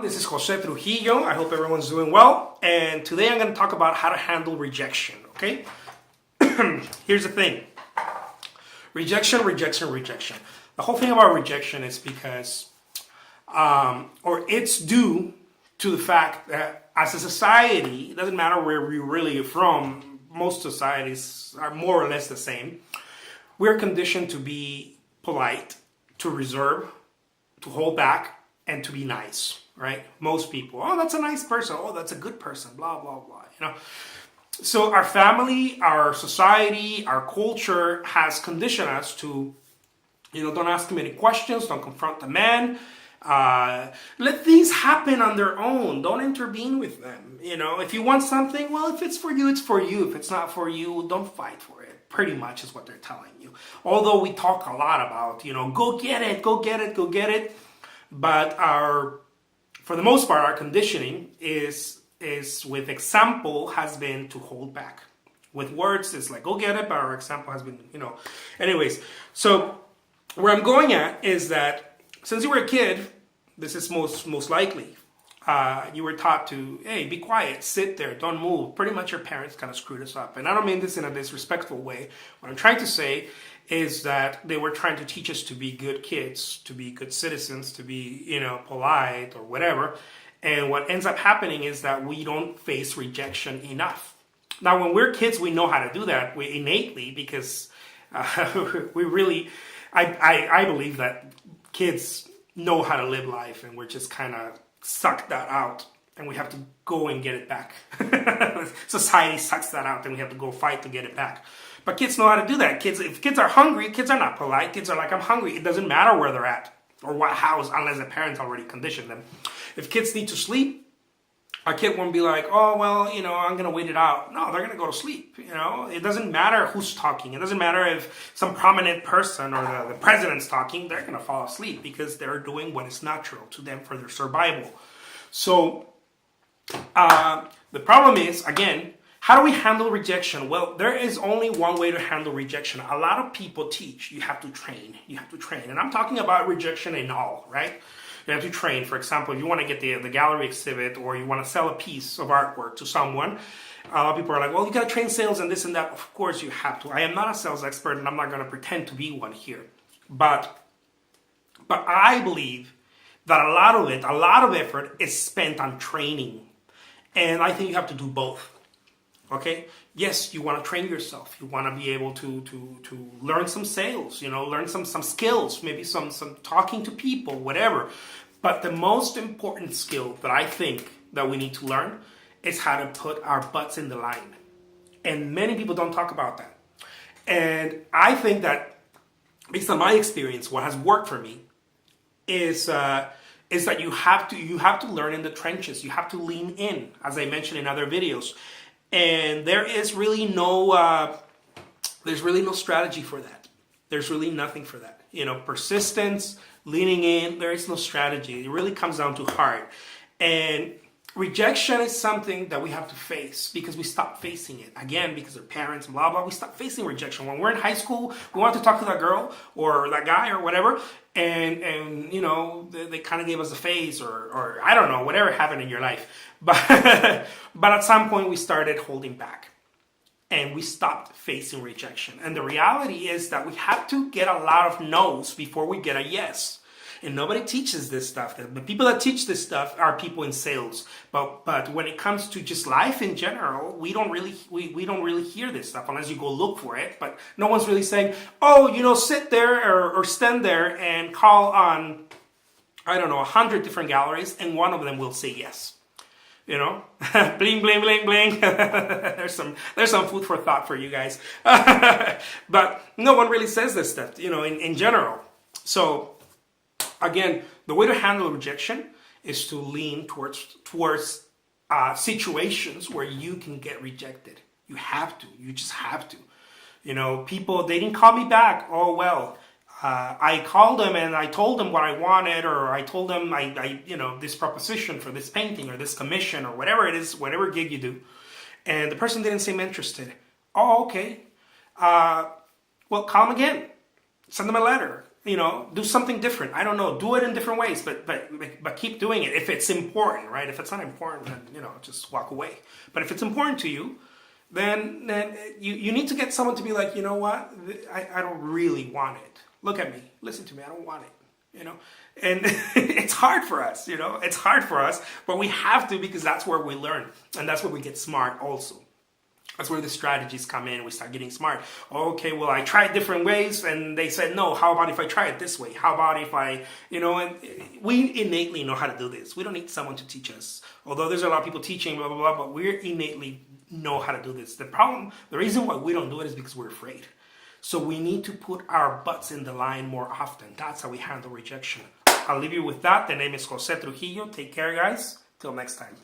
This is Jose Trujillo. I hope everyone's doing well. And today I'm going to talk about how to handle rejection, okay? Here's the thing. Rejection. The whole thing about rejection is because, or it's due to the fact that as a society, it doesn't matter where we really are from, most societies are more or less the same. We're conditioned to be polite, to reserve, to hold back, and to be nice, right? Most people, oh, that's a nice person. Oh, that's a good person, blah, blah, blah, you know? So our family, our society, our culture has conditioned us to, don't ask too many questions, don't confront the man, let things happen on their own. Don't intervene with them. If you want something, well, if it's for you, it's for you. If it's not for you, don't fight for it. Pretty much is what they're telling you. Although we talk a lot about, go get it, go get it, go get it. But for the most part, our conditioning is with example has been to hold back. With words, it's like, go get it, but our example has been, Anyways, so where I'm going at is that since you were a kid, this is most likely, you were taught to, hey, be quiet, sit there, don't move. Pretty much your parents kind of screwed us up. And I don't mean this in a disrespectful way. What I'm trying to say is that they were trying to teach us to be good kids, to be good citizens, to be, polite or whatever. And what ends up happening is that we don't face rejection enough. Now, when we're kids, we know how to do that innately because we really, I believe that kids know how to live life and we're just kind of suck that out and we have to go and get it back. Society sucks that out and we have to go fight to get it back. But kids know how to do that. If kids are hungry, kids are not polite. Kids are like, I'm hungry. It doesn't matter where they're at or what house, unless the parents already conditioned them. If kids need to sleep, a kid won't be like, oh, well, I'm going to wait it out. No, they're going to go to sleep. It doesn't matter who's talking. It doesn't matter if some prominent person or the president's talking. They're going to fall asleep because they're doing what is natural to them for their survival. So the problem is, again, how do we handle rejection? Well, there is only one way to handle rejection. A lot of people teach you have to train. You have to train. And I'm talking about rejection in all, right? You have to train. For example, if you want to get the gallery exhibit or you want to sell a piece of artwork to someone, a lot of people are like, well, you got to train sales and this and that. Of course you have to. I am not a sales expert and I'm not going to pretend to be one here. But I believe that a lot of effort is spent on training. And I think you have to do both. Okay? Yes, you want to train yourself. You want to be able to learn some sales, learn some skills, maybe some talking to people, whatever. But the most important skill that I think that we need to learn is how to put our butts in the line. And many people don't talk about that. And I think that based on my experience, what has worked for me is that you have to learn in the trenches. You have to lean in, as I mentioned in other videos. And there is really no strategy for that. There's really nothing for that. Persistence, leaning in, there is no strategy. It really comes down to heart. And rejection is something that we have to face because we stop facing it. Again, because of parents, blah, blah, we stop facing rejection. When we're in high school, we want to talk to that girl or that guy or whatever. And they kind of gave us a face or I don't know, whatever happened in your life. But at some point we started holding back and we stopped facing rejection. And the reality is that we have to get a lot of no's before we get a yes. And nobody teaches this stuff. The people that teach this stuff are people in sales. But when it comes to just life in general, we don't really hear this stuff unless you go look for it. But no one's really saying, oh, sit there or stand there and call on, 100 different galleries and one of them will say yes. Bling, bling, bling, bling. There's some food for thought for you guys. But no one really says this stuff, in general. So again, the way to handle rejection is to lean towards situations where you can get rejected. You have to. You just have to. People, they didn't call me back. Oh, well. I called them and I told them what I wanted, or I told them I this proposition for this painting or this commission or whatever it is, whatever gig you do, and the person didn't seem interested. Oh, okay. Well, call them again. Send them a letter. do something different. I don't know. Do it in different ways, but keep doing it if it's important, right? If it's not important, then just walk away. But if it's important to you, then you need to get someone to be like, you know what? I don't really want it. Look at me. Listen to me. I don't want it. And it's hard for us. It's hard for us, but we have to, because that's where we learn, and that's where we get smart also. That's where the strategies come in. We start getting smart. Okay, well, I tried different ways and they said no. How about if I try it this way? How about if I, and we innately know how to do this. We don't need someone to teach us. Although there's a lot of people teaching, blah, blah, blah, but we innately know how to do this. The reason why we don't do it is because we're afraid. So we need to put our butts in the line more often. That's how we handle rejection. I'll leave you with that. The name is Jose Trujillo. Take care, guys. Till next time.